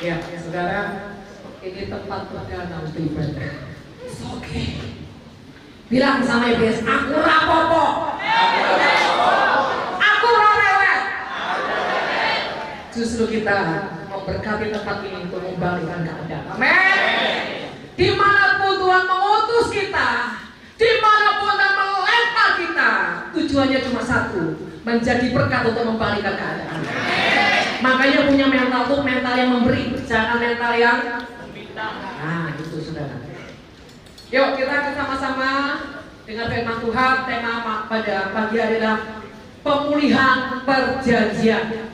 Ya, saudara, ini tempat perdana untuk ibadah. Oke. Bilang sama IBS, aku rapopo. Aku rewel. Justru kita memberkati tempat ini untuk membalikkan keadaan. Amin. Dimanapun Tuhan mengutus kita, dimanapun Tuhan melempar kita, tujuannya cuma satu, menjadi berkat untuk membalikkan keadaan. Makanya punya mental tuh mental yang memberi, jangan mental yang meminta. Nah, itu saudara. Yuk kita akan sama-sama dengar firman Tuhan. Tema pada pagi adalah pemulihan perjanjian.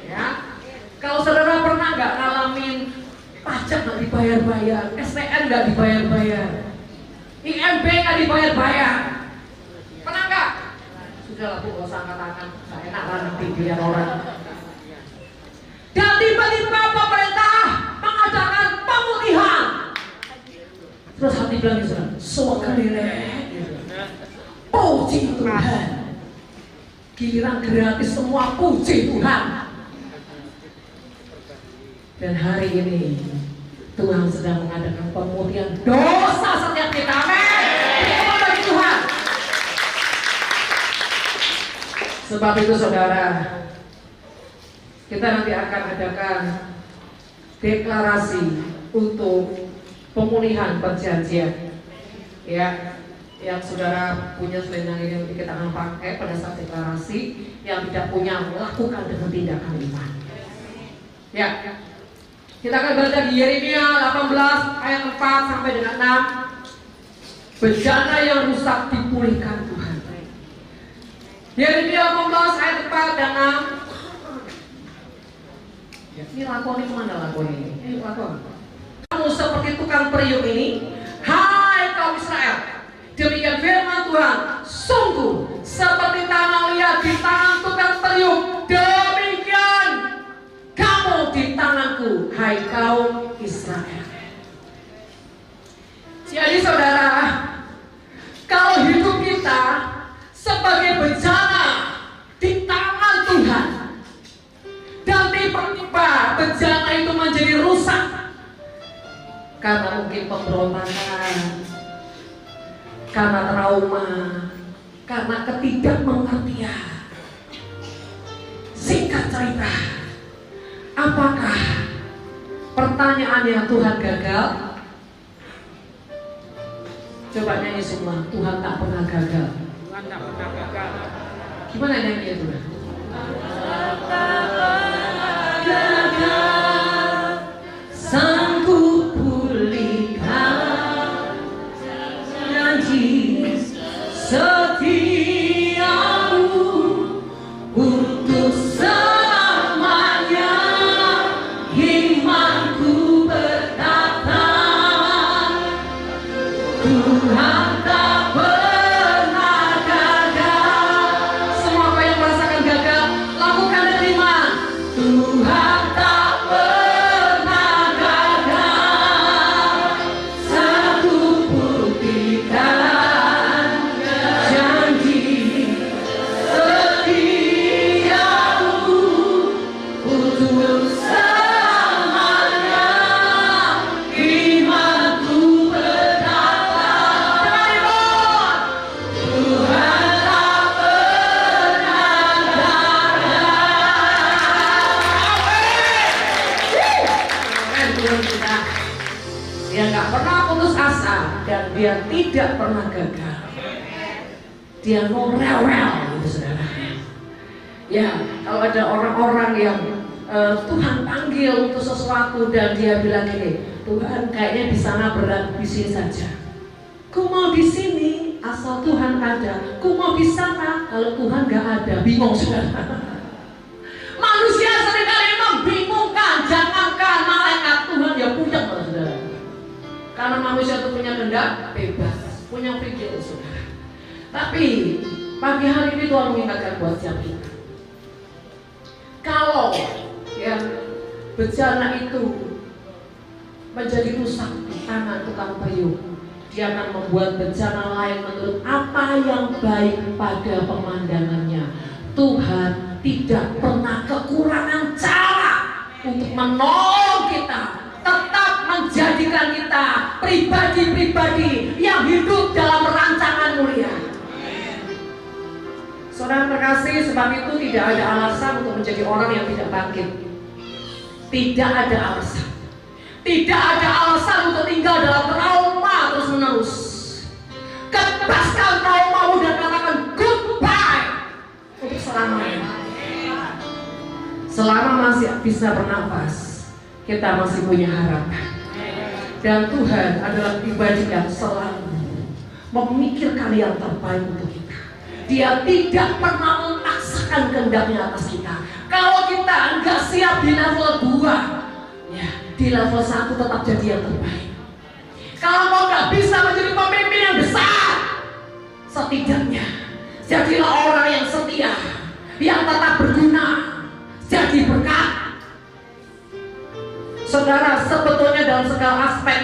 Ya, kalau saudara pernah nggak ngalamin pajak nggak dibayar-bayar, STN nggak dibayar-bayar, IMB nggak dibayar-bayar, pernah nggak? Sudahlah Bu, gak usah angkat tangan, nggak enak lah nanti biar orang. Dan tiba-tiba pemerintah mengadakan pemulihan. Terus hati bilang gitu, puji Tuhan. Giliran gratis semua, puji Tuhan. Dan hari ini Tuhan sedang mengadakan pemulihan dosa setiap kita. Amin. Bagi Tuhan. Sebab itu saudara, kita nanti akan adakan deklarasi untuk pemulihan perjanjian. Ya, yang saudara punya selendang ini nanti kita akan pakai pada saat deklarasi. Yang tidak punya, lakukan dengan tindakan iman. Ya, kita akan baca di Yeremia 18 ayat 4 sampai dengan 6. Bencana yang rusak dipulihkan Tuhan. Yeremia 18 ayat 4 dan 6. Ini lakoni kemana lakoni ini? Ini lakoni. Kamu seperti tukang periuk ini, hai kaum Israel. Demikian firman Tuhan, sungguh seperti tanah liat di tangan tukang periuk, demikian kamu di tanganku, hai kaum Israel. Jadi saudara, kalau hidup kita sebagai bencana di tangan Tuhan, dan tiba-tiba bencana itu menjadi rusak karena mungkin pemberontakan, karena trauma, karena ketidakmengertian. Singkat cerita, apakah pertanyaannya Tuhan gagal? Coba nyanyi semua, Tuhan tak pernah gagal. Tuhan tak pernah gagal. Gimana nyanyi itu? Sanggup pulihkan janji setiamu untuk selamanya. Imanku berkata, Tuhan tak pernah gagal. Semua apa yang merasakan gagal, lakukan dengan iman. Tuhan tak pernah gagal. Satu buktikan janji setiamu untuk selamanya. Imanku berkata, Tuhan tak pernah gagal. Tuhan kita, dia nggak pernah putus asa dan dia tidak pernah gagal. Dia no rewel, gitu saudara. Ya, kalau ada orang-orang yang Tuhan panggil untuk sesuatu dan dia bilang ini, Tuhan kayaknya di sana berat, di sini saja. Ku mau di sini asal Tuhan ada. Ku mau di sana kalau Tuhan nggak ada, bingung saudara. Manusia seringkali membingungkan, jangankan malaikat, Tuhan ya punya saudara. Karena manusia itu punya kehendak bebas, punya free will saudara. Tapi pagi hari ini Tuhan mengingatkan buat siapa kita. Kalau ya bencana itu menjadi rusak di tangan tukang periuk, dia akan membuat bencana lain menurut apa yang baik pada pemandangannya. Tuhan tidak pernah kekurangan cara untuk menolong kita tetap menjadikan kita pribadi-pribadi yang hidup dalam rancangan mulia. Saudara terkasih, sebab itu tidak ada alasan untuk menjadi orang yang tidak bangkit. Tidak ada alasan. Tidak ada alasan untuk tinggal dalam trauma terus menerus. Kebaskan traumamu dan katakan goodbye untuk selamanya. Selama masih bisa bernafas, kita masih punya harapan. Dan Tuhan adalah pribadi yang selalu memikirkan yang terbaik untuk kita. Dia tidak pernah memaksakan kehendaknya atas kita. Kalau kita enggak siap di level 2, ya, di level 1 tetap jadi yang terbaik. Kalau mau enggak bisa menjadi pemimpin yang besar, setidaknya jadilah orang yang setia, yang tetap berguna, jadi berkat. Saudara, sebetulnya dalam segala aspek,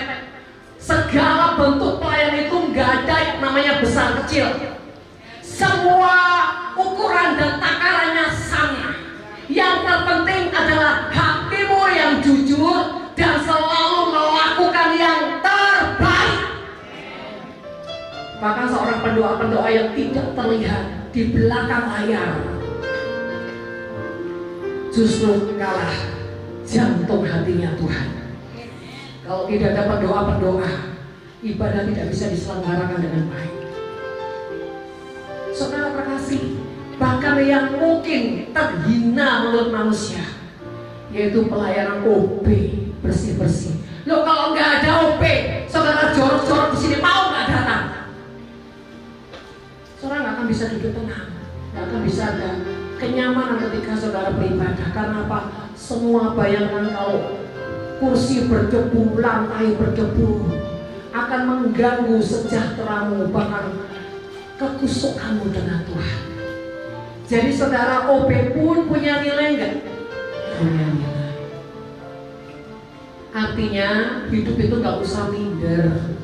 segala bentuk pelayanan itu enggak ada yang namanya besar kecil. Semua ukuran dan takarannya sama. Yang terpenting adalah hatimu yang jujur dan selalu melakukan yang terbaik. Bahkan seorang pendoa-pendoa yang tidak terlihat di belakang layar justru kalah jantung hatinya Tuhan. Kalau tidak ada pendoa-pendoa, ibadah tidak bisa diselenggarakan dengan baik. Saudara terkasih, bahkan yang mungkin terhina menurut manusia, yaitu pelayanan OB, bersih-bersih. Loh, kalau nggak ada OB, saudara jorok-jorok di sini mau nggak datang? Saudara nggak akan bisa duduk tenang, nggak akan bisa ada kenyamanan ketika saudara beribadah. Karena apa? Semua bayangan kalau kursi berdebu, lantai berdebu akan mengganggu sejahteramu, bahkan kekusukanmu dengan Tuhan. Jadi saudara, OB pun punya nilai enggak? Punya nilai. Artinya hidup itu nggak usah minder.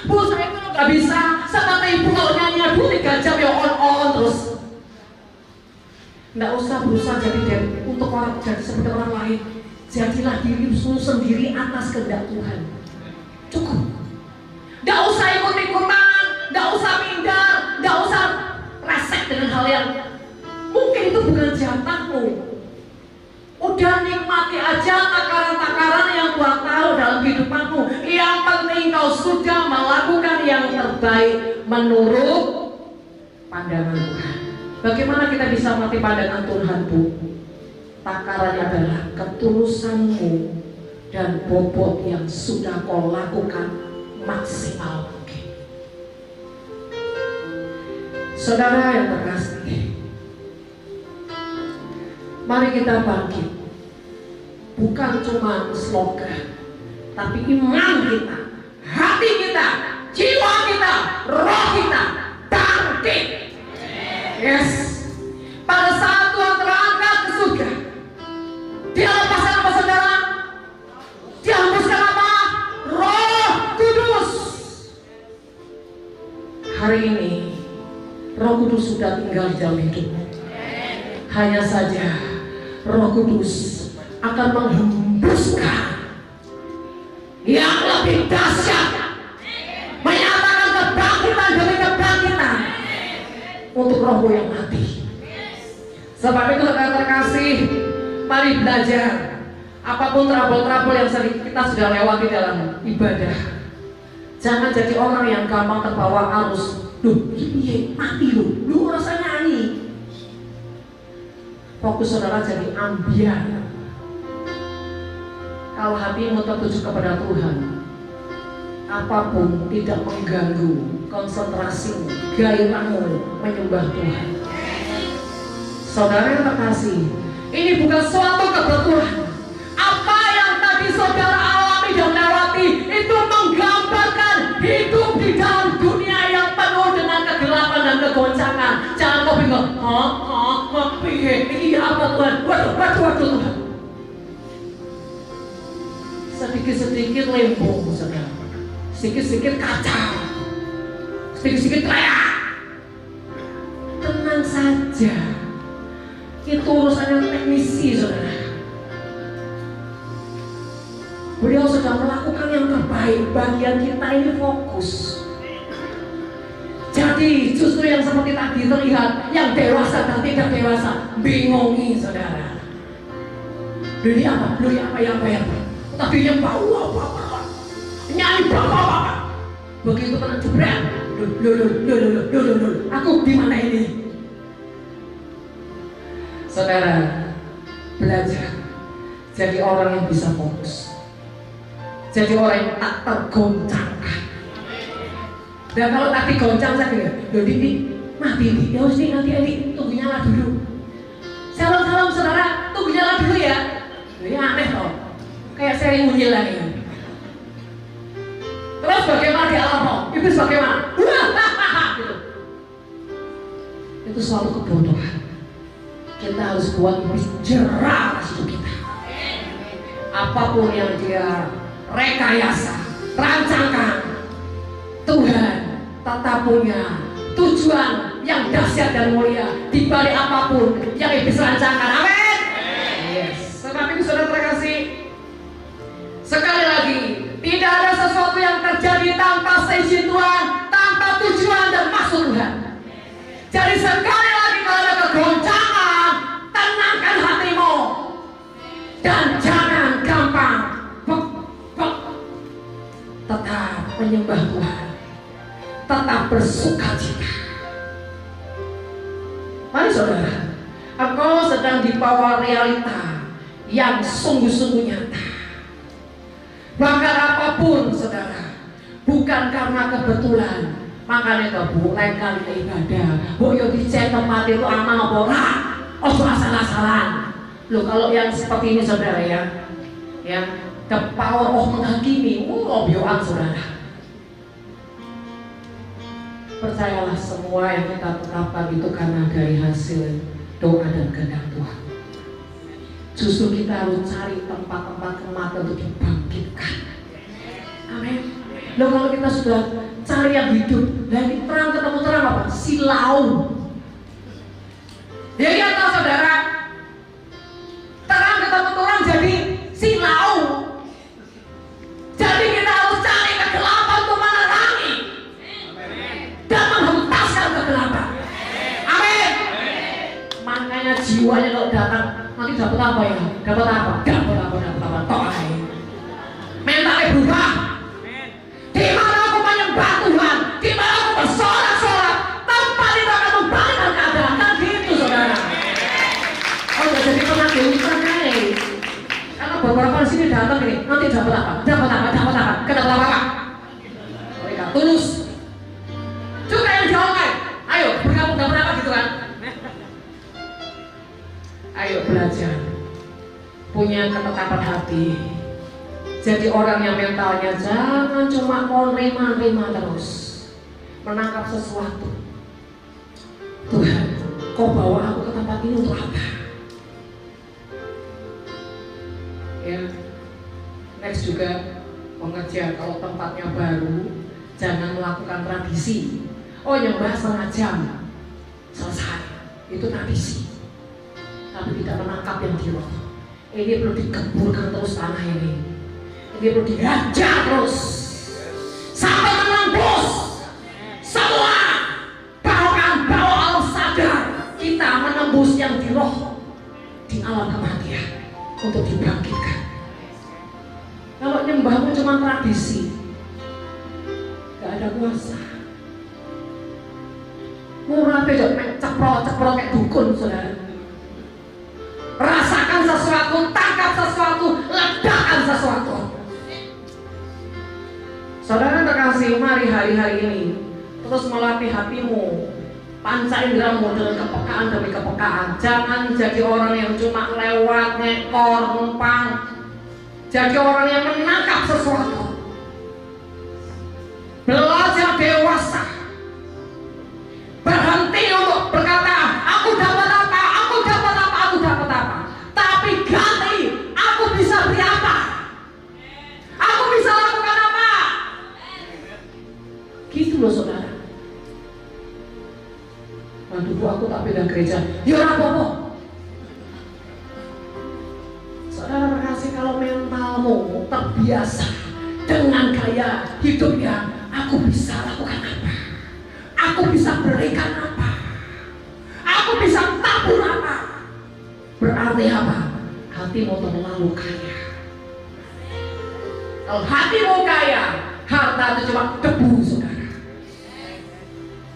Bu, saya itu nggak bisa seperti ibu kalau nyanyi aduh 3 jam ya on terus. Nggak usah berusaha jadi untuk orang, jadi seperti orang lain. Jadilah dirimu sendiri atas kehendak Tuhan. Cukup. Nggak usah ikut-ikutan, nggak usah minder, nggak usah resek dengan hal yang mungkin itu bukan jatahmu. Udah nikmati aja takaran-takaran yang Tuhan tahu dalam kehidupanmu. Yang penting kau sudah melakukan yang terbaik menurut pandangan Tuhan. Bagaimana kita bisa mati pandangan Tuhan, Bu? Takarannya adalah ketulusanmu dan bobot yang sudah kau lakukan maksimal mungkin. Saudara yang terkasih, mari kita bangkit. Bukan cuma slogan, tapi iman kita, hati kita, jiwa kita, roh kita bangkit. Yes. Pada saat Tuhan terangkat ke surga, Dia lepaskan apa saudara? Dia hembuskan apa? Roh Kudus. Hari ini Roh Kudus sudah tinggal di dalam hidupmu. Hanya saja Roh Kudus akan menghembuskan yang lebih dahsyat, menyatakan kebangkitan demi kebangkitan untuk rohmu yang mati. Sebab itu saudara terkasih, mari belajar. Apapun trouble-trouble yang kita sudah lewati dalam ibadah, jangan jadi orang yang gampang terbawa arus. Duh, ini mati lu rasanya nyanyi. Fokus saudara jadi ambiar. Kalau hatimu tertuju kepada Tuhan, apapun tidak mengganggu konsentrasimu, gairahmu menyembah Tuhan. Saudara yang terkasih, ini bukan suatu kebetulan. Apa yang tadi saudara alami dan lewati itu menggambarkan hidup di dalam dunia yang penuh dengan kegelapan dan kegoncangan. Jangan kau bingung, ini apa Tuhan? Waduh Tuhan. Sedikit-sedikit lempung, saudara. Sedikit-sedikit kacau, sedikit-sedikit teriak. Tenang saja. Itu urusannya teknisi, saudara. Beliau sedang melakukan yang terbaik. Bagian kita ini fokus. Jadi justru yang seperti tadi terlihat, yang dewasa dan tidak dewasa bingungi saudara. Ini apa? Ini apa yang apa? Tadinya bau apa? Nyanyi apa? Begitu kena jebret. Aku di mana ini? Saudara, belajar jadi orang yang bisa fokus. Jadi orang yang tak tergoncangkan. Dan kalau tadi goncang saya bilang, ini mati ini, ya harus nanti tunggu nyala dulu. Salam saudara, tunggu nyala dulu ya. Ini aneh toh, kayak seri unyil lah ini. Terus bagaimana di alam roh? Iblis bagaimana? Gitu. Itu suatu kebodohan. Kita harus buat iblis jerah hidup kita. Apapun yang dia rekayasa, rancangkan, Tuhan tetap punya tujuan yang dahsyat dan mulia di balik apapun yang iblis rancangkan. Amin. Yes. Sebab itu saudara terkasih, sekali lagi, tidak ada sesuatu yang terjadi tanpa seizin Tuhan, tanpa tujuan dan maksud Tuhan. Jadi sekali lagi kalau ada kegoncangan, tenangkan hatimu dan jangan gampang tetap menyembah Tuhan, tetap bersukacita. Mari saudara, engkau sedang dibawa realita yang sungguh-sungguh nyata. Bahkan apapun saudara, bukan karena kebetulan. Makanya itu lain kali ke ibadah, yo dicek tempat itu aman apa ora, ojo asal-asalan. Loh kalau yang seperti ini saudara ya, the power of menghakimi, obyoan saudara. Percayalah semua yang kita tetapkan itu karena dari hasil doa dan kehendak Tuhan. Justru kita harus cari tempat-tempat kematian untuk dibangkitkan. Amin. Loh kalau kita sudah cari yang hidup, dan terang ketemu terang apa? Silau. Jadi kata saudara, terang ketemu terang jadi silau. Jadi kita harus cari kegelapan untuk menerangi dan menghentaskan kegelapan. Amin. Makanya jiwanya kalau datang nanti dapat apa ya? Dapat apa? Dapat apa? Tok. Mentalnya berubah. Di mana aku menyembah Tuhan, di mana aku bersorak-sorak, tempat itu akan membalikkan keadaan. Kan gitu saudara. Oh jadi pernah diulang kali. Karena beberapa di sini datang ini, nanti dapat apa? Kenapa apa? Mereka tulus. Juga yang jauh kan? Ayo bergabung dapat apa gitu kan? Ayo belajar, punya ketetapan hati. Jadi orang yang mentalnya jangan cuma mau nerima terus, menangkap sesuatu. Tuhan, kau bawa aku ke tempat ini untuk apa? Ya, next juga pengajar kalau tempatnya baru, jangan melakukan tradisi. Oh nyembah setengah jam, selesai, itu tradisi. Tapi tidak menangkap yang di roh. Ini perlu dikeburkan terus tanah ini. Ini perlu dihajar terus sampai menembus semua bauan alam sadar kita, menembus yang di roh di alam kematian untuk dibangkitkan. Kalau nyembahmu cuma tradisi, gak ada kuasa. Murah beda ceprot kayak dukun saudara. Rasakan sesuatu, tangkap sesuatu, ledakan sesuatu. Saudara terkasih, mari hari-hari ini terus melatih hatimu, panca inderamu dengan kepekaan demi kepekaan. Jangan jadi orang yang cuma lewat, ngekor, numpang. Jadi orang yang menangkap sesuatu. Belajar dewasa. Berhenti untuk berkata, aku dapat apa. Tapi ganti, aku bisa beri apa. Aku bisa lakukan apa. Gitu loh saudara. Waduh, aku tak pindah gereja. Ya apa-apa. Saudara terkasih, kalau mentalmu terbiasa terbiasa dengan gaya hidup yang aku bisa lakukan apa, aku bisa berikan apa, aku bisa tabur apa. Berarti apa? Hatimu terlalu kaya. Kalau hatimu kaya, harta itu cuma debu, saudara.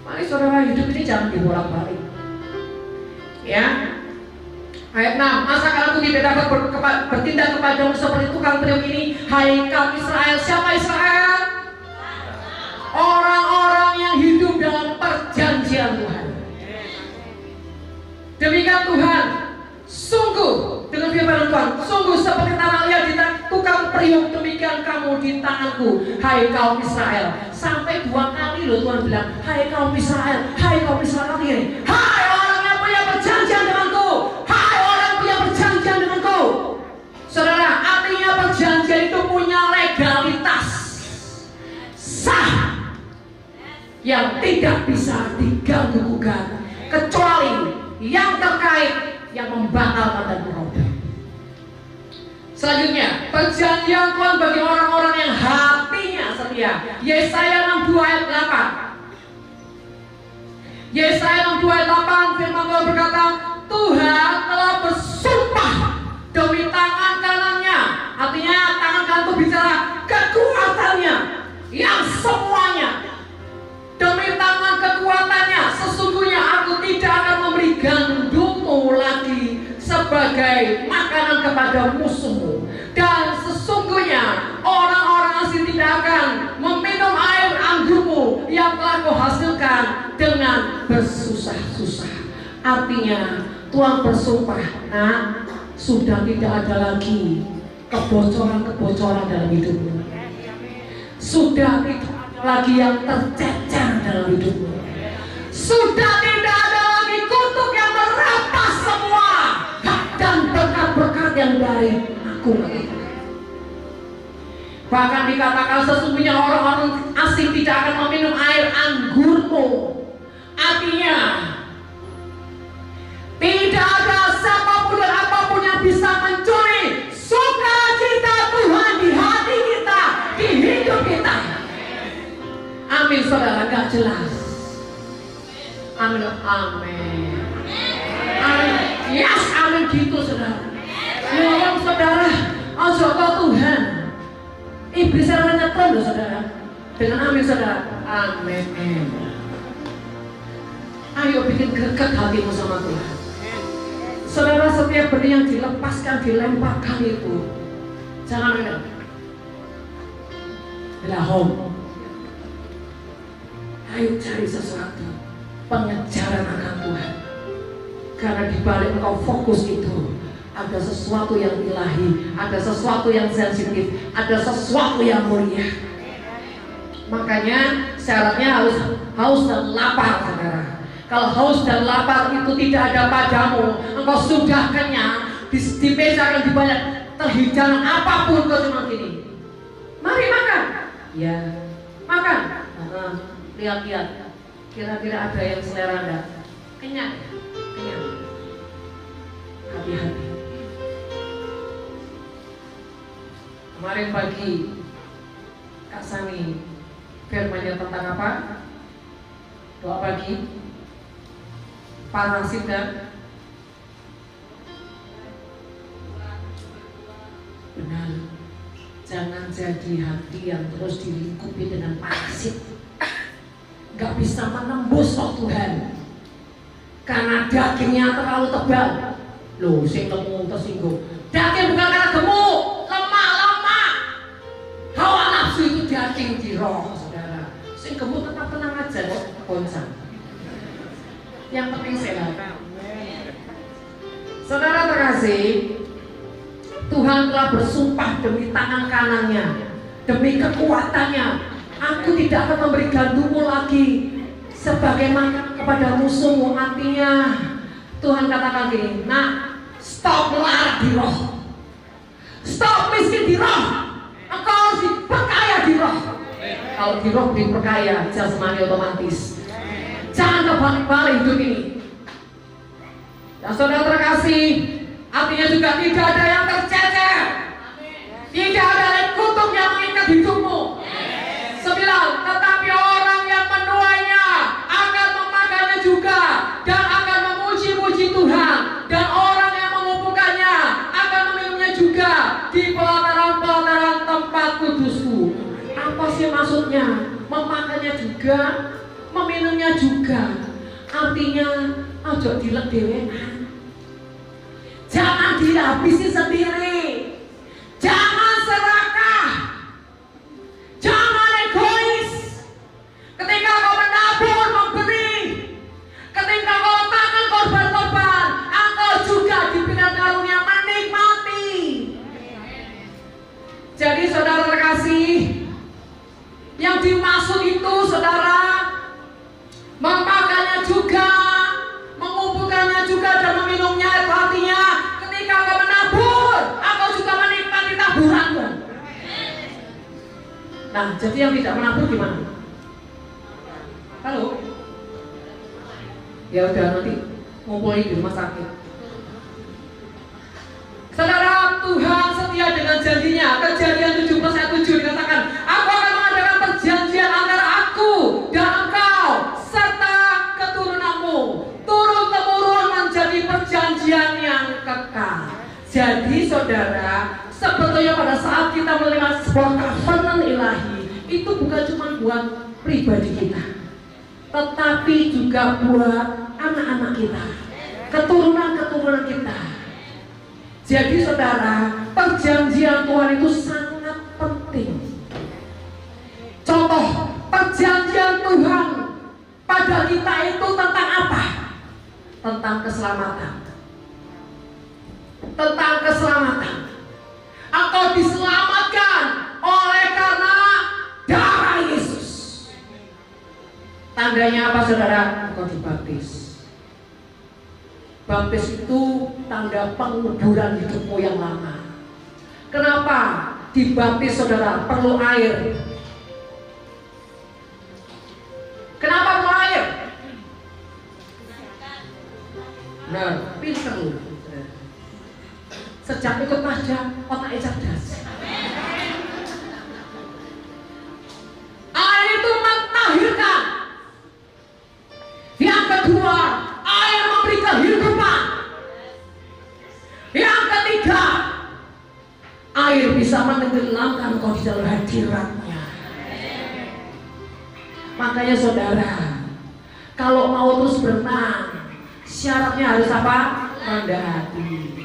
Mari saudara, hidup ini jangan dibolak-balik. Ya. Ayat 6, masa aku tidak dapat bertindak kepadamu seperti tukang periuk ini, hai kaum Israel. Siapa Israel? Orang-orang yang hidup dalam perjanjian Tuhan. Demikian Tuhan, sungguh dengan firman Tuhan, sungguh seperti tanah liat di tukang periuk, demikian kamu di tanganku, hai kaum Israel. Sampai 2 kali loh Tuhan bilang, hai kaum Israel, hai kaum Israel. Hai orang yang punya perjanjian denganku, hai orang punya perjanjian denganku. Saudara, artinya perjanjian itu punya legalitas sah yang tidak bisa diganggu-gugat, kecuali yang terkait yang membatalkan dan merubah. Selanjutnya, perjanjian Tuhan bagi orang-orang yang hatinya setia. Yesaya 62 ayat 8. Yesaya 62 ayat 8, firman Tuhan berkata, Tuhan telah bersumpah demi tangan kanannya. Artinya tangan kanan itu bicara kekuatannya yang semuanya. Demi tangan kekuatannya, sesungguhnya aku tidak akan memberi gandummu lagi sebagai makanan kepada musuhmu, dan sesungguhnya orang-orang asing tidak akan meminum air anggurmu yang telah kau hasilkan dengan bersusah-susah. Artinya Tuhan bersumpah, nah, sudah tidak ada lagi kebocoran-kebocoran dalam hidupmu. Sudah tidak ada lagi yang tercecer dalam hidupmu. Sudah tidak ada lagi kutuk yang merampas semua hak dan berkat-berkat yang dari aku. Bahkan dikatakan sesungguhnya orang-orang asing tidak akan meminum air anggurmu. Artinya tidak ada siapapun dan apapun yang bisa mencuri sukacita Tuhan di hati kita, di hidup kita. Amin saudara, gak jelas. Amin, amin, amin. Yes, amin gitu saudara. Ya saudara, aja Tuhan. Iblis yang nyetrum loh saudara. Dengan amin saudara. Amin. Ayo bikin greget hatimu sama Tuhan. Saudara, setiap benih yang dilepaskan, dilemparkan itu, jangan lupa belahom. Ayo cari sesuatu, pengejaran akan Tuhan. Karena di balik engkau fokus itu ada sesuatu yang ilahi, ada sesuatu yang sensitif, ada sesuatu yang mulia. Makanya syaratnya harus haus dan lapar, saudara. Kalau haus dan lapar itu tidak ada padamu, engkau sudah kenyang, dipesakan di banyak terhidangan apapun, kau cuma gini, mari makan, ya makan. Lihat-lihat, kira-kira ada yang selera enggak? Kenyang, kenyang. Hati-hati. Kemarin pagi Kak Sani firmannya tentang apa? Doa pagi, parasit dan benar. Jangan jadi hati yang terus dilingkupi dengan parasit, gak bisa menembus roh Tuhan karena dagingnya terlalu tebal. Loh, sing temu tersinggung. Daging bukan karena gemuk, lemak. Hawa nafsu itu daging di roh, saudara. Sing gemuk tetap tenang aja, boncang. Yang penting sehat. Saudara terkasih, Tuhan telah bersumpah demi tangan kanannya, demi kekuatannya, aku tidak akan memberi gandummu lagi sebagai makan kepada musuhmu. Artinya Tuhan katakan gini, nah, stop melarat di roh, stop miskin di roh, engkau harus diperkaya di roh. Kalau di roh diperkaya, jasmani otomatis. Jangan terbalik-balik hidup ini. Dan saudara terkasih, artinya juga tidak ada yang tercecer, tidak ada yang kutuk hidupmu. 9, tetapi orang yang menuainya akan memakannya juga dan akan memuji-muji Tuhan, dan orang yang mengumpulkannya akan meminumnya juga di pelataran-pelataran tempat kudusku. Apa sih maksudnya? Memakannya juga, meminumnya juga. Artinya ojo dilek dewean. Jangan dihabisi sendiri. Jangan serakah. Jangan egois. Ketika kau menabur, memberi, ketika kau letakkan korban-korban, engkau juga diberikan karunia menikmati. Jadi saudara terkasih, yang dimaksud itu saudara, memakannya juga, mengumpulkannya juga, dan meminumnya. Itu artinya ketika kau menabur, engkau juga menikmati taburanmu. Nah, jadi yang tidak menabur gimana? Halo? Ya udah, nanti ngumpulin di rumah sakit. Saudara, Tuhan setia dengan janjinya. Kejadian 17 ayat 7 dikatakan, aku akan mengadakan perjanjian antara aku dan engkau serta keturunanmu, turun-temurun menjadi perjanjian yang kekal. Jadi saudara, sebetulnya pada saat kita menerima sebuah covenant ilahi, itu bukan cuma buat pribadi kita, tetapi juga buat anak-anak kita, keturunan-keturunan kita. Jadi saudara, perjanjian Tuhan itu sangat penting. Contoh, perjanjian Tuhan pada kita itu tentang apa? Tentang keselamatan. Tentang keselamatan. Engkau diselamatkan oleh karena darah Yesus. Tandanya apa saudara? Engkau dibaptis. Baptis itu tanda penguburan hidupmu yang lama. Kenapa dibaptis saudara? Perlu air. Kenapa perlu air? Nah, pinter lu. Sejak ikut pajak, otaknya cerdas. Air itu mentahirkan. Yang kedua, air memberi kehidupan. Yang ketiga, air bisa menenggelamkan kau di dalam hadiratnya. Makanya saudara, kalau mau terus berenang, syaratnya harus apa? Rendah hati.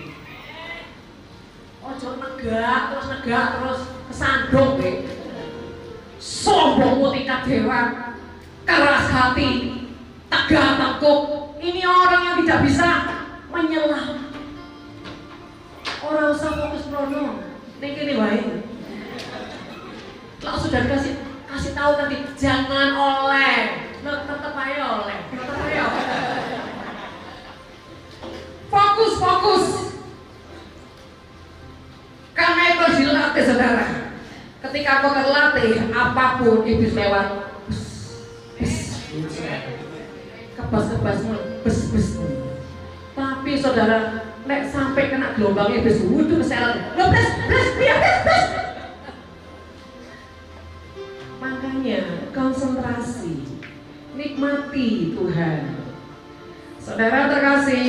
Ojo negak terus kesandung deh. Sombongmu tingkat dewa, keras hati, tegak tengkuk. Ini orang yang tidak bisa menyelam. Orang usah fokus prono. Ini baik. Kalau sudah kasih tahu tadi jangan oleh, tetap aja oleh. Fokus. Karena itu dilatih saudara. Ketika kau terlatih, apapun iblis lewat, kebas-kebasmu, bes. Tapi saudara, nek sampai kena gelombang iblis, wuduh keselan, bes. Makanya konsentrasi, nikmati Tuhan. Saudara terkasih,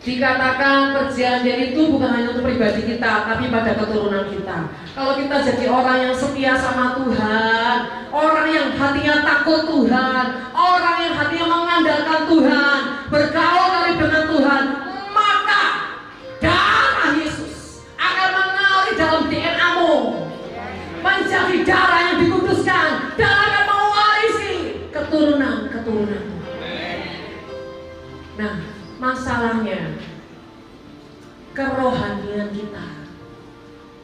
dikatakan perjanjian itu bukan hanya untuk pribadi kita, tapi pada keturunan kita. Kalau kita jadi orang yang setia sama Tuhan, orang yang hatinya takut Tuhan, orang yang hatinya mengandalkan Tuhan, bergaul dengan Tuhan, maka darah Yesus akan mengalir dalam DNA-mu, menjadi darah yang dikuduskan dan akan mewarisi keturunan-keturunanmu. Nah, masalahnya kerohanian kita,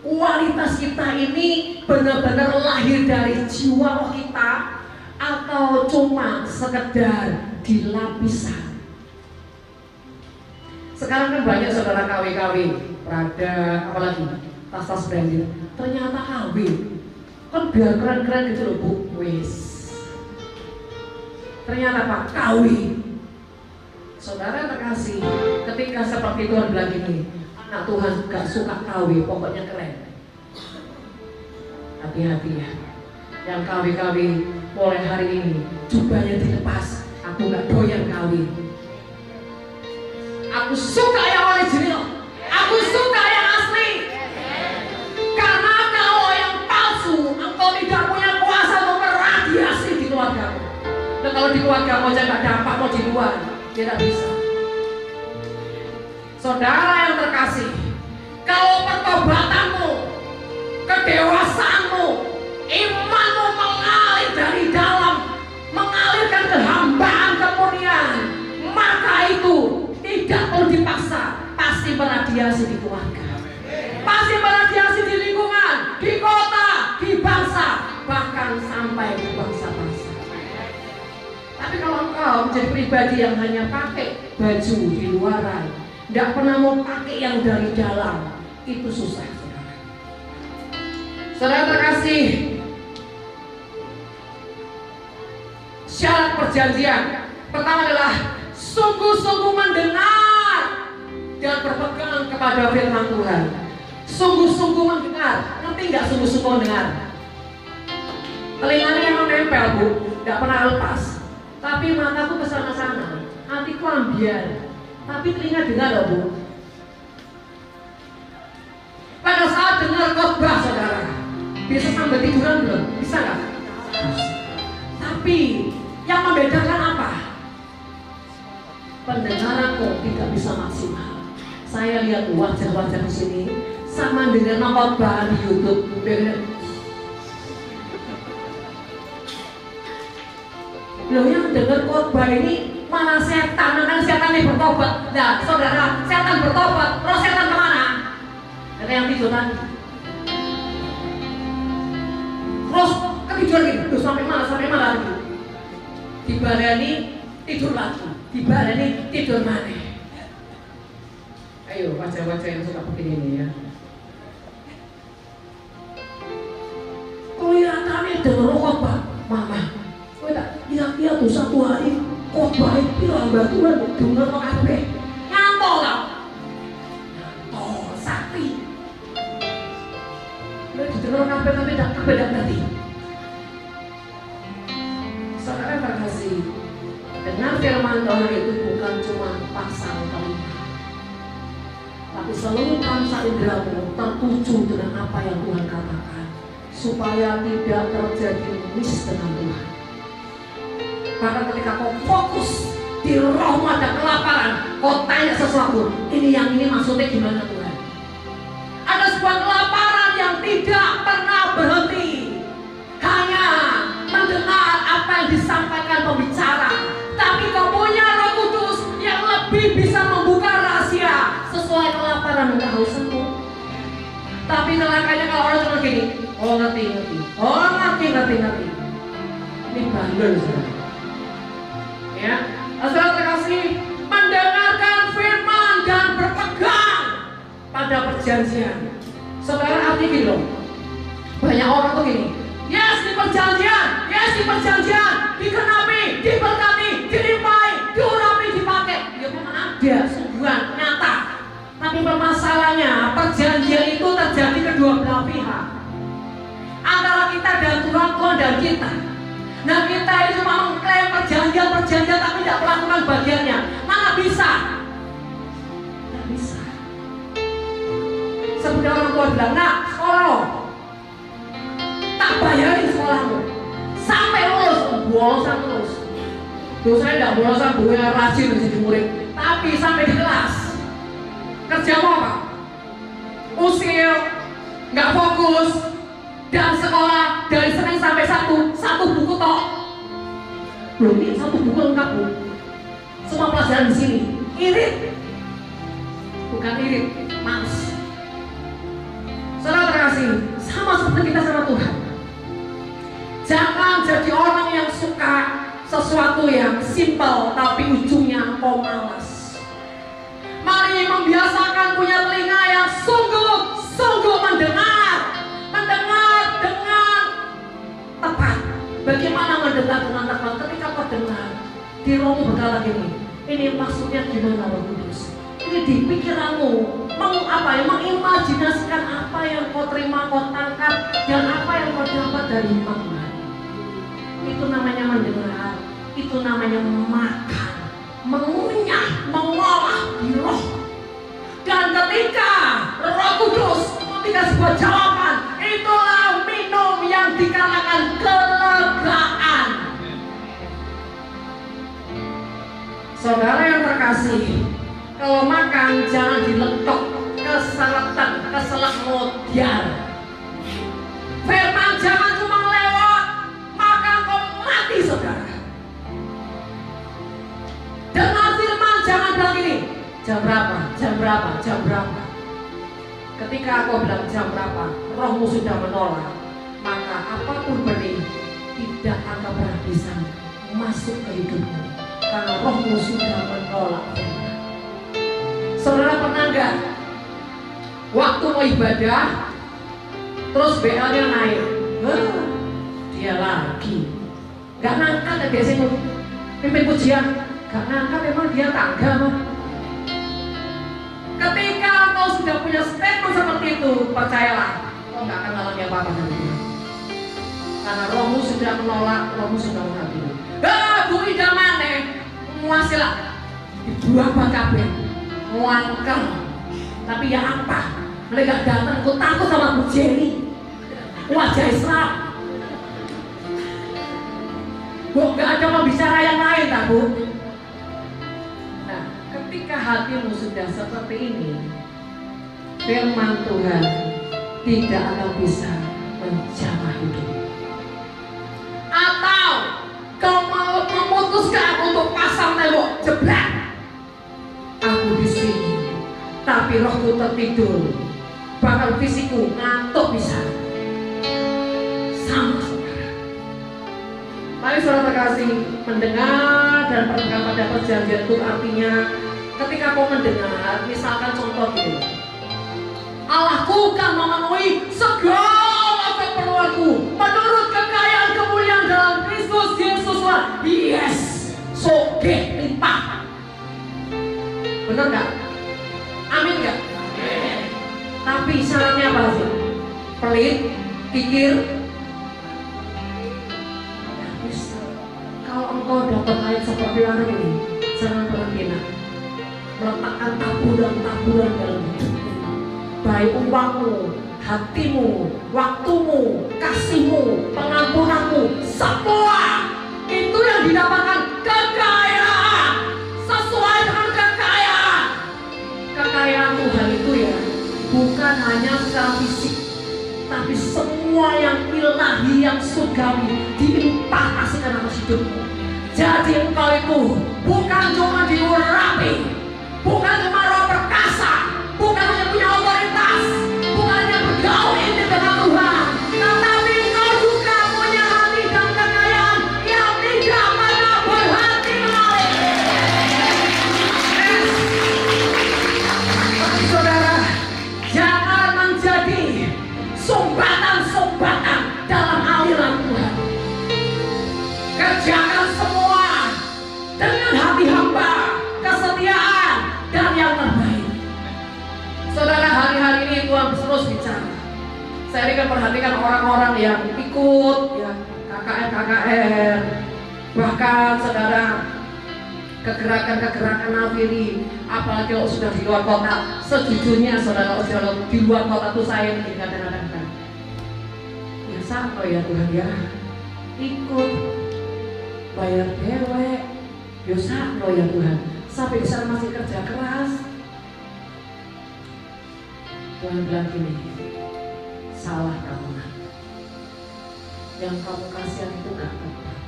kualitas kita ini benar-benar lahir dari jiwa roh kita atau cuma sekedar dilapisan. Sekarang kan banyak saudara KW, Prada, apalagi tas-tas branded, ternyata KW kan biar keren-keren gitu loh Bu, wis. Ternyata Pak KW. Saudara terkasih, ketika seperti Tuhan bilang gini, anak Tuhan gak suka KW, pokoknya keren. Hati-hati ya. Yang kawin-kawin mulai hari ini jubahnya dilepas. Aku nggak doyan kawin. Aku suka yang original. Aku suka yang asli. Karena kalau yang palsu, engkau tidak punya kuasa untuk meradiasi di keluargamu. Dan kalau di keluargamu aja nggak dampak, mau di luar, tidak bisa. Saudara yang terkasih, kalau pertobatanmu, kedewasaanmu, imanmu mengalir dari dalam, mengalirkan kehambaan kemurnian, maka itu tidak perlu dipaksa, pasti beradiasi di keluarga, pasti beradiasi di lingkungan, di kota, di bangsa, bahkan sampai di bangsa-bangsa. Tapi kalau engkau menjadi pribadi yang hanya pakai baju di luaran, tidak pernah mau pakai yang dari dalam, itu susah, saudara. Saudara terkasih, syarat perjanjian pertama adalah sungguh-sungguh mendengar dan berpegang kepada firman Tuhan. Sungguh-sungguh mendengar, ngerti nggak sungguh-sungguh mendengar? Telinganya yang menempel, Bu, nggak pernah lepas. Tapi mataku kesana-sana, hatiku ambiar. Tapi telinga dengar loh, Bu. Pada saat dengar khotbah, saudara, bisa sampai tiduran belum? Bisa nggak? Tapi yang membedakan apa? Pendengaran kok tidak bisa maksimal. Saya lihat wajah-wajah di sini sama dengan khotbah di YouTube. Loh, yang dengar khotbah ini mana setan, kan setan ini bertobat. Nah, saudara, setan bertobat, terus setan kemana? Ada yang tidur tadi. Terus ketiduran gitu, terus sampai mana lagi? Dibarani tidur lagi, dibarani tidur mana? Ayo, wajah-wajah yang suka begini nih ya. Kelihatannya dengar khotbah, mama. Iya tuh satu hari khotbah itu lambat Tuhan dengar kabeh. Ngantor lah. Oh, sakti. Udah didengar kabeh tapi tidak ngerti. Saudara terkasih, dengan firman Tuhan itu bukan cuma pasal kelima, tapi seluruh panca inderamu tertuju dengan apa yang Tuhan katakan, supaya tidak terjadi miss dengan Tuhan. Bahkan ketika kau fokus di rohmu ada kelaparan, kau tanya sesuatu, ini maksudnya gimana Tuhan? Ada sebuah kelaparan yang tidak pernah berhenti, hanya mendengar apa yang disampaikan pembicara. Tapi kau punya Roh Kudus yang lebih bisa membuka rahasia sesuai kelaparan dan kehausanmu. Tapi celakanya kalau orang cuma gini, oh ngerti, oh ngerti. Ini bandel saudara. Ya, saudara terkasih, mendengarkan firman dan berpegang pada perjanjian. Saudara, arti gini loh, banyak orang tuh gini, yes di perjanjian, dikenapi, diberkati, dilimpahi, diurapi, dipakai. Ya memang ada sungguhan nyata. Tapi permasalahannya perjanjian itu terjadi kedua belah pihak, antara kita dan Tuhan dan kita. Nah, kita itu cuma mengklaim perjanjian tapi tidak melakukan bagiannya. Mana bisa? Tidak bisa. Seperti orang tua bilang, nak sekolah tak bayarin sekolahmu sampai lulus, bolosan terus. Dosanya tidak bolosan, gue rajin menjadi murid, tapi sampai di kelas kerja apa? Usil, nggak fokus. Dan sekolah dari Senin sampai satu buku tok. Belum ini satu buku lengkap, Bu. Semua pelajaran di sini. Irit. Bukan irit, males. Saudara terkasih, sama seperti kita sama Tuhan. Jangan jadi orang yang suka sesuatu yang simpel tapi ujungnya engkau malas. Mari membiasakan punya telinga yang sungguh mendengar dengan tepat. Bagaimana mendengar dengan tepat? Ketika kau dengar, di rohmu berkata gini, ini maksudnya gimana Roh Kudus? Ini di pikiranmu, mengimajinasikan apa yang kau terima, kau tangkap, dan apa yang kau dapat dari Tuhan. Itu namanya mendengar, itu namanya makan, mengunyah, mengolah di roh. Dan ketika Roh Kudus memberikan sebuah jawaban, itulah minum yang dikatakan kelegaan. Saudara yang terkasih, kalau makan jangan diletok, keseletan, keselak modiar. Firman jangan cuma lewat, maka kau mati saudara. Dengan firman jangan bilang gini, jam berapa, jam berapa, jam berapa. Ketika kau bilang jam berapa, rohmu sudah menolak, maka apapun benih tidak akan pernah bisa masuk ke hidupmu, karena rohmu sudah menolak. Saudara pernah nggak waktu mau ibadah terus BL-nya naik, dia lagi nggak ngangkat ya, biasanya pimpin pujian nggak ngangkat, memang dia tangga mah. Ketika kau sudah punya statement seperti itu, percayalah kau nggak akan ngalami apa-apa dari Tuhan, karena rohmu sudah menolak, rohmu sudah menghakimi. Bu Ida mana muasilah dibuang kabeh muangkel, tapi ya apa, mereka datang, aku takut sama Bu Jenny, wajah Islam. Bu, gak ada pembicara yang lain tak Bu? Nah, ketika hatimu sudah seperti ini, firman Tuhan tidak akan bisa menjamah hidupmu. Atau kau mau memutuskan untuk pasang tembok, jeblak, aku di sini, tapi rohku tertidur, bahkan fisikku ngantuk bisa. Sama saudara. Mari saudara terkasih, mendengar dan berpegang pada perjanjian itu artinya ketika kau mendengar, misalkan contoh gini, Allahku kan memenuhi segala keperluanku menurut kekayaan kemuliaan dalam Kristus Yesus. Yes, soge limpah. Benar nggak? Amin nggak? Tapi syaratnya apa sih? Pelit, kikir. Ya bisa. Kalau engkau dapat ayat seperti ini, jangan berhenti meletakkan taburan dalam hidupmu. Baik uangmu, hatimu, waktumu, kasihmu, pengampunanmu, semua itu yang didapatkan kekayaan sesuai dengan kekayaan. Kekayaan Tuhan itu ya bukan hanya secara fisik, tapi semua yang ilahi, yang surgawi dilimpahkan atas hidupmu. Jadi engkau itu bukan cuma diurapi, bukan cuma roh perkasa, bukan hanya punya otoritas, bukan hanya bergaul intim dengan Tuhan, tetapi engkau juga punya hati dan kekayaan yang tidak pernah berhenti mengalir. Saudara, jangan menjadi sumbatan-sumbatan dalam aliran Tuhan. Kerjakan semua dengan hati hamba, kesetiaan, dan yang terbaik. Saudara, hari-hari ini Tuhan terus bicara. Saya ini kan perhatikan orang-orang yang ikut ya KKR, bahkan saudara kegerakan nafiri, apalagi kalau sudah di luar kota. Sejujurnya saudara, kalau di luar kota tuh saya ini kadang-kadang ya sama ya Tuhan ya, ikut bayar dewek, ya sama ya Tuhan, sampai di sana masih kerja keras. Tuhan bilang gini, salah kamu. Yang kamu kasihan itu gak tepat.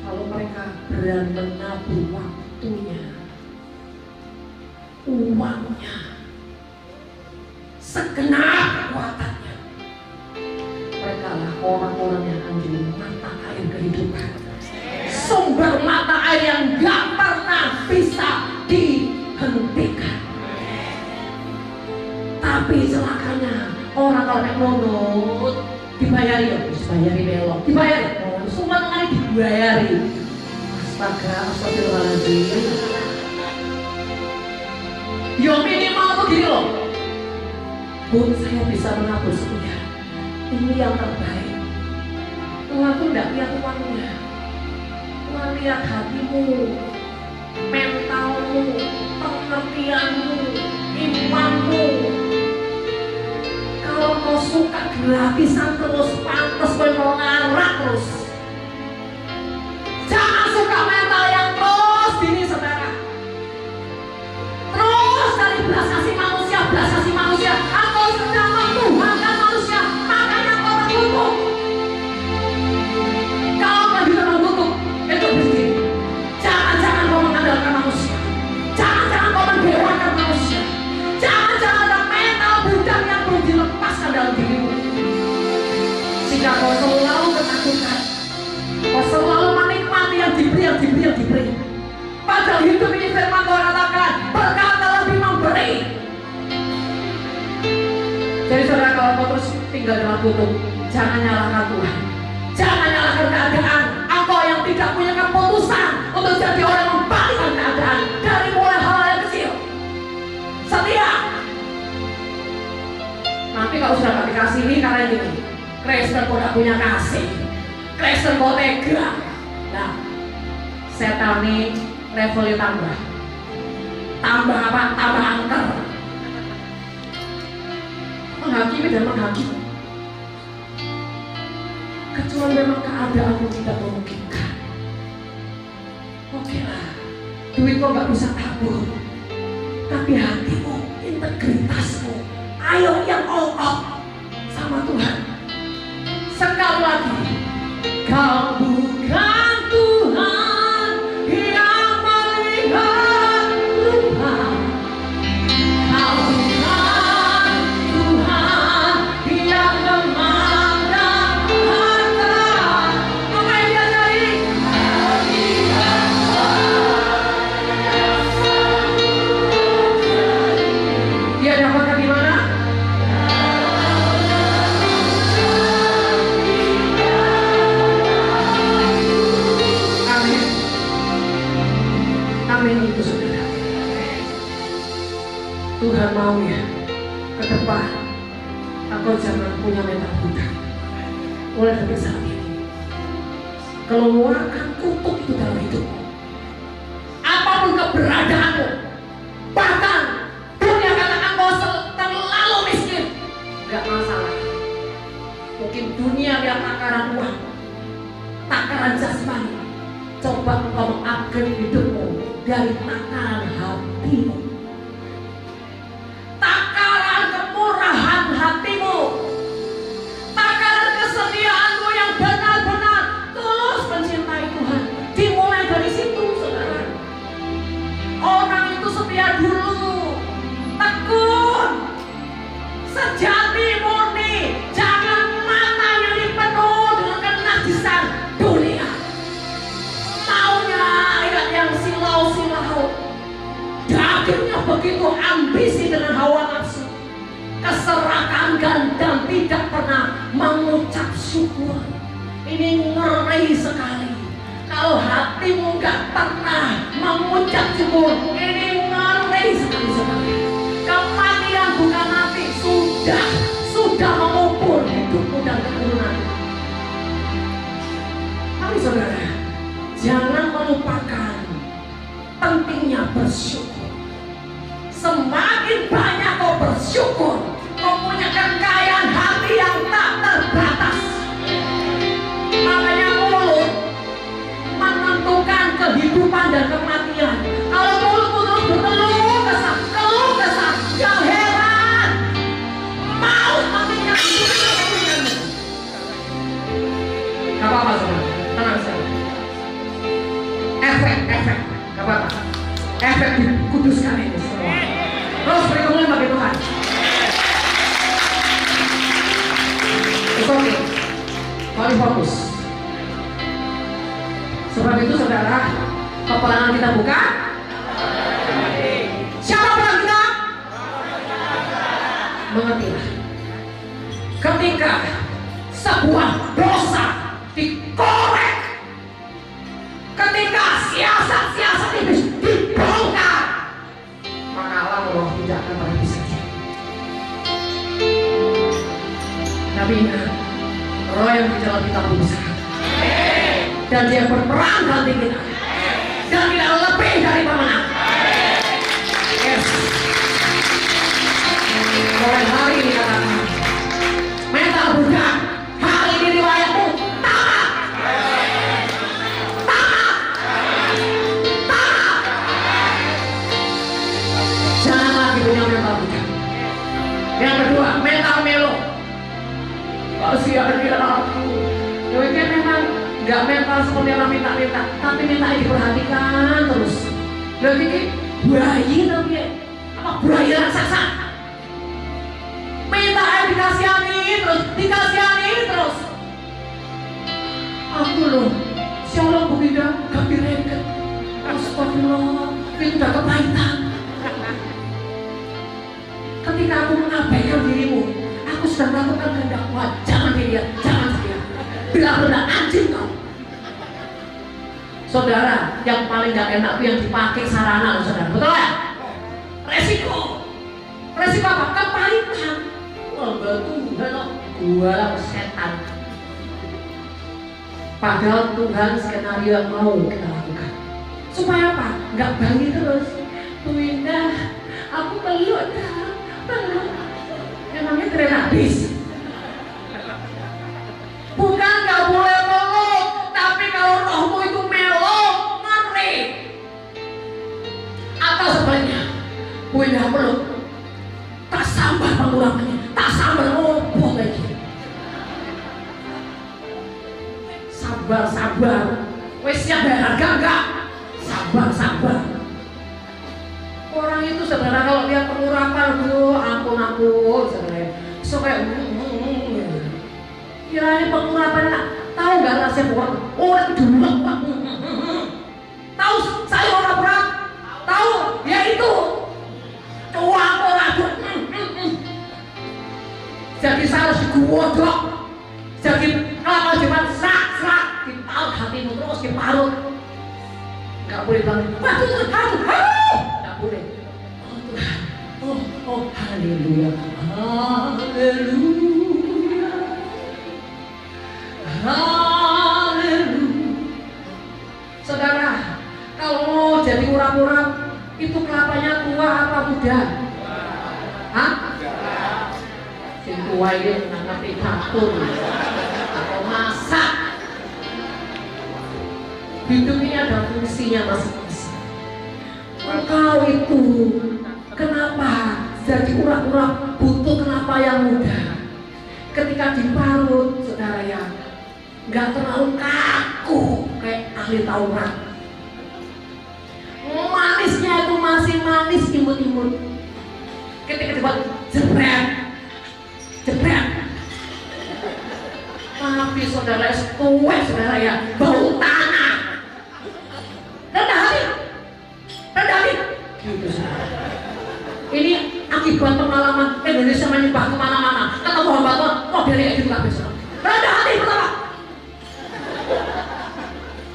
Kalau mereka berani menabur waktunya, uangnya, segenap kekuatannya, mereka lah orang-orang yang akan menjadi mata air kehidupan, sumber mata air yang gak pernah bisa dihentikan. Tapi celakanya orang kalau naik monot dibayari ya, dibayari belok, dibayari, semua tangannya dibayari. Astaga, astagfirullahaladzim. Ya minimal tuh gini loh. Bu, saya bisa mengatur setia. Ini yang terbaik. Tuhan tuh tidak lihat uangnya. Tuhan lihat hatimu, mentalmu, pengertianmu, imanmu. Kalau kau suka gratisan terus, pantas kau ngarak terus. Jangan suka mental yang terus gini saudara. Terus dari belas kasih manusia, engkau sedang mentuhankan manusia, makanya kau tertutup. Kalau kau bisa tertutup, itu begini. Jangan kau mengandalkan manusia, jangan kau mendewakan manusia, jangan ada mental budak yang belum dilepaskan dalam dirimu. Jika kau selalu ketakutan, kau selalu menikmati yang diberi. Padahal hidup ini firman Tuhan katakan berkata lebih memberi. Jadi saudara, kalau kau terus tinggal dalam kutub, jangan nyalahkan Tuhan, jangan nyalahkan keadaan. Engkau yang tidak punya keputusan untuk jadi orang yang membalikkan keadaan dari mulai hal yang kecil. Setia. Nanti kalau sudah gak dikasih ini karena gini, Kristen kau tidak punya kasih, Kristen kau tega. Nah, setan ini levelnya tambah apa? Tambah angker. Menghakimi dan menghakimi. Kecuali memang keadaanmu tidak memungkinkan. Oke lah, duit kau gak bisa tabur, tapi hatimu, integritasmu, ayo yang all out sama Tuhan. Sekali lagi, kau bukan Tuhan yang melihat lupa. Kau bukan Tuhan yang memandang harta. Apa yang dia cari? Dia dapatkan di mana? Amin itu saudara. Tuhan mau ya ke depan engkau jangan punya mental budak. Mulai dari saat ini keluarkan kutuk itu dalam hidupmu. Apapun keberadaanmu, bahkan dunia katakan engkau terlalu miskin, gak masalah. Mungkin dunia lihat takaran uang, takaran jasmani. Coba engkau mengupgrade hidupmu dari takaran hatimu, takaran kemurahan hatimu, takaran kesetiaanmu yang benar-benar tulus mencintai Tuhan. Dimulai dari situ saudara. Orang itu setia dulu, tekun, sejati, murni. Jangan matanya dipenuh dengan kenajisan dunia, maunya yang silau-silau, dagingnya begitu ambisi dengan hawa nafsu, keserakahan dan tidak pernah mengucap syukur. Ini ngeri sekali. Kalau hatimu gak pernah mengucap syukur, ini ngeri sekali. Kematian bukan mati, sudah mengubur hidupmu dan keturunanmu. Mari saudara, jangan melupakan pentingnya bersyukur. Semakin banyak kau bersyukur, kau punya kekayaan hati yang tak terbatas. Makanya mulut menentukan kehidupan dan kematian. Kalau mulutmu terus berkeluh kesah, jangan heran maut matinya kehidupanmu. Gak apa-apa saudara, tenang saja. Efek, gak apa-apa. Efek dikuduskan ini semua. Terus berikutnya bagi Tuhan. Oke, mari fokus. Sebab itu saudara, peperangan kita buka. Siapa peran kita? Mengertilah. Ketika sebuah dosa dikorek, ketika siasat-siasat iblis dibongkar, maka Allah Tapi ingat, Roh yang di dalam kita berusaha. Dan dia berperang ganti kita. Dan kita lebih dari pemenang. Yes. Mulai hari ini katakan, mental budak, hari ini riwayatmu tamat. Tamat. Tamat. Jangan lagi punya mental budak. Yang kedua, mental melo. Kasihan dia aku. Mungkin memang nggak mental seperti orang minta-minta, tapi minta diperhatikan terus. Lebih kayak bayi tapi ya, apa bayi raksasa. Minta dikasihani terus. Aku loh, siapa bukida gak direket. Astagfirullah, itu udah kepahitan. Ketika aku mengabaikan dirimu, aku sudah melakukan kehendak. Jangan dilihat, jangan dilihat. Benar-benar anjing kau. Saudara, yang paling gak enak itu yang dipakai sarana loh saudara. Betul ya? Resiko apa? Kepahitan. Wah, Tuhan loh. Gua lah setan. Padahal Tuhan skenario yang mau kita lakukan. Supaya apa? Gak bagi terus. Winda, aku peluk dah. Emangnya keren habis. Bukan gak boleh peluk, tapi kalau rohmu itu melok, ngeri. Atau sebaliknya, Winda peluk, tak sabar pengulangannya, tak sabar ngobrol lagi. Sabar. Wes siap bayar harga enggak? Sabar. Orang itu sebenarnya kalau dia pengurapan dulu, ampun sebenarnya. So kayak kirain pengurapan enak. Tahu nggak rasanya buat orang itu dulu Pak? Tahu saya orang berat? Tahu? Ya itu. Tuang orang. Jadi saya harus digodok. Jadi kalau cuma serak dipaut hatimu terus diparut. Nggak boleh bilang, waduh, nggak boleh. Oh Tuhan, haleluya, Saudara, kalau mau jadi urap-urap, itu kelapanya tua apa muda? Hah? Si tua ini menanggapi dapur atau masak. Hidup ini ada fungsinya masing-masing. Engkau itu kenapa jadi urat-urat butuh kenapa yang muda? Ketika diparut, saudara ya, nggak terlalu kaku kayak ahli Taurat. Manisnya itu masih manis imut-imut. Ketika dibuat jebret. Tapi saudara saudara ya, bau tanah. Rendah hati. Gitu, ini akibat pengalaman Indonesia menyembah kemana-mana. Ketemu hamba Tuhan, modelnya kayak gitu kan besok. Rendah hati pertama.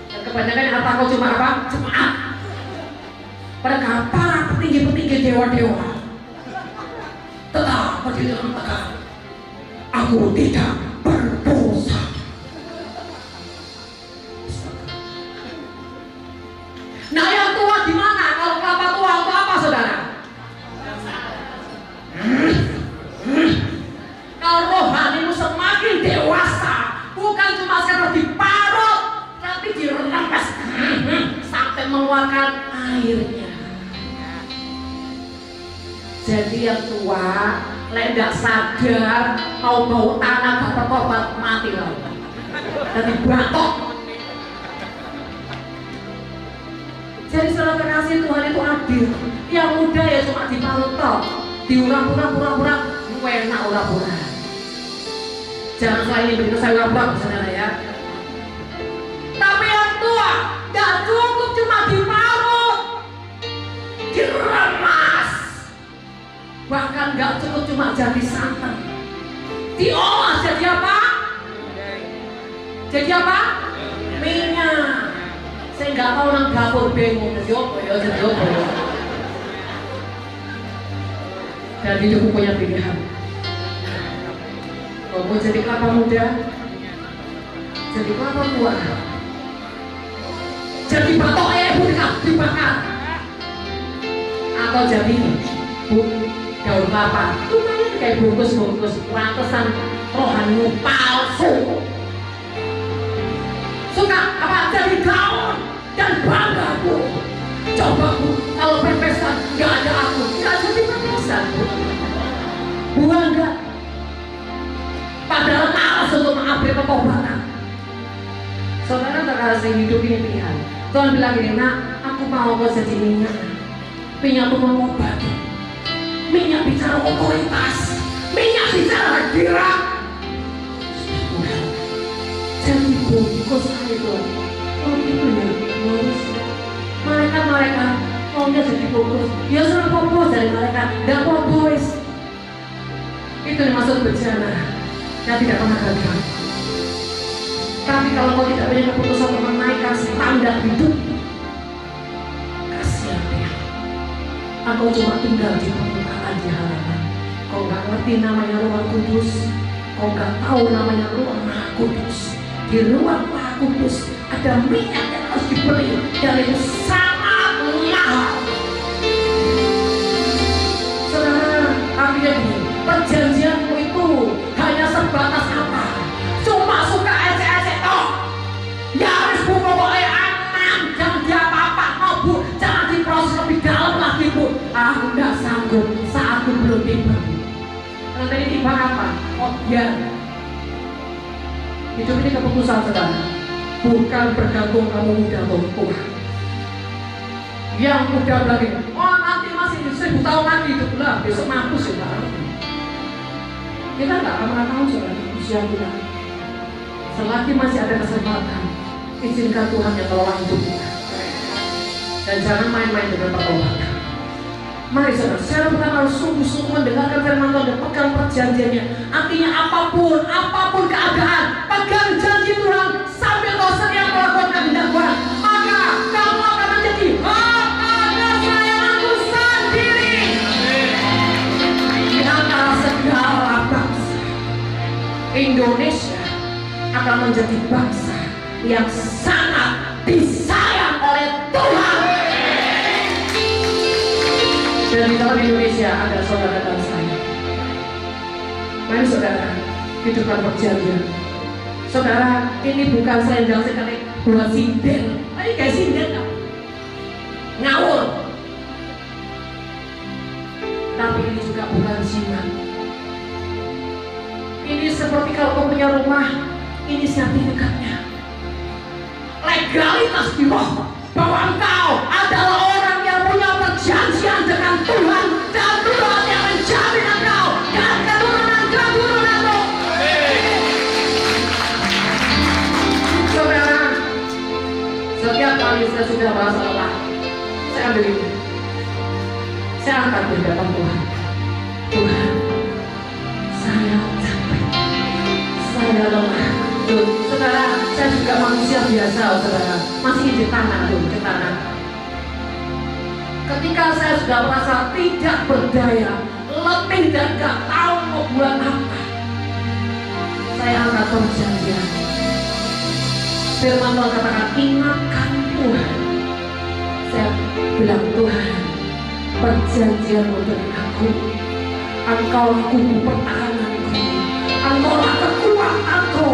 Dan kebanyakan harta kau cuma apa? Jemaat. Mereka para petinggi-petinggi dewa-dewa. Tetap berdiri dalam tegak. Aku tidak berdosa. Nah yang tua gimana? Kalau kelapa tua itu apa saudara? Kalau rohanimu semakin dewasa, bukan cuma sekedar diparut, tapi dirempes sampai mengeluarkan airnya. Jadi yang tua, tidak sadar, mau bau tanah gak bertobat, mati lah. Jadi batok. Jadi saudara kasih Tuhan itu adil. Yang muda ya cuma diparut tok, diurang-urang, enak urang-urang. Jangan selain begitu saya urang-urang saudara ya. Tapi yang tua gak cukup cuma diparut, diremas. Bahkan gak cukup cuma jadi santan, diolah jadi apa? Jadi apa? Minyak. Saya nggak tahu nang dapur bingung jadi apa ya. Dan itu punya pilihan. Mau jadi kelapa muda, jadi kelapa tua, jadi batok ibu dibakar, atau jadi daun kelapa. Lumayan kayak bungkus-bungkus pantesan rohanimu palsu. Suka apa jadi daun dan bangga bu. Coba bu, kalau berpesta nggak ada aku, nggak jadi berpesta bu. Buang nggak? Padahal malas untuk mengambil pertobatan. Saudara terkasih, hidup ini pilihan. Tuhan bilang gini, nak, aku mau kau jadi minyak. Minyak itu mengobati. Minyak bicara otoritas. Minyak bicara hadirat. Jadi bungkus itu. Oh itu ya, harus. Mereka maunya jadi bungkus. Ya sudah bungkus dari mereka. Tidak bungkus. Itu dimaksud bencana. Yang tidak pernah gagal. Tapi kalau kau tidak punya keputusan untuk menaikkan standar hidup, kasihan dia. Aku cuma tinggal di permukaan di halaman. Kau nggak ngerti namanya ruang kudus. Kau nggak tahu namanya ruang Maha Kudus. Di ruang Maha Kudus ada minyak yang harus dibeli dan itu sangat mahal. Saudara, artinya begini, perjanjianmu itu hanya sebatas apa? Cuma suka ecek-ecek toh. Ya harus bu, pokoknya aman, jangan diapa-apa. Oh bu, jangan diproses lebih dalam lagi bu. Aku nggak sanggup, saatku belum tiba. Kalau tadi tiba apa? Oh ya. Hidup ini keputusan saudara, bukan bergantung kamu muda atau tua. Yang muda lagi, oh nanti masih 1000 tahun lagi hidup lah, besok mampus ya Pak. Kita nggak pernah tahu saudara usia kita. Selagi masih ada kesempatan, izinkan Tuhan yang kelola hidup kita. Dan jangan main-main dengan pertobatan. Mari saudara, secara pertama harus sungguh-sungguh mendengarkan firman Tuhan dan pegang perjanjiannya. Artinya apapun keadaan, pegang janji Tuhan sambil kau setia melakukan kehendak Tuhan. Maka kamu akan menjadi harta kesayanganku sendiri di antara segala bangsa. Indonesia akan menjadi bangsa yang sangat disayang oleh Tuhan. Dan di dalam Indonesia ada saudara dan saya. Mari saudara, hidupkan perjanjian. Saudara, ini bukan selendang sekali buat sinden. Ini kayak sinden kan? Ngawur. Tapi ini juga bukan jimat. Ini seperti kalau kau punya rumah, ini sertifikatnya. Legalitas di roh bahwa engkau adalah orang yang punya perjanjian dengan Tuhan dan Tuhan yang menjamin engkau dan keturunan-keturunanmu. Saudara, setiap kali saya sudah merasa lelah, saya ambil ini. Saya angkat di hadapan Tuhan. Tuhan, saya capek, saya lelah. Saudara, saya juga manusia biasa, saudara. Masih di tanah, di tanah. Ketika saya sudah merasa tidak berdaya, letih dan gak tahu mau buat apa, saya angkat perjanjian. Firman Tuhan katakan, ingatkan Tuhan. Saya bilang, Tuhan, perjanjianmu dengan aku. Engkau kubu pertahananku. Engkau kekuatanku.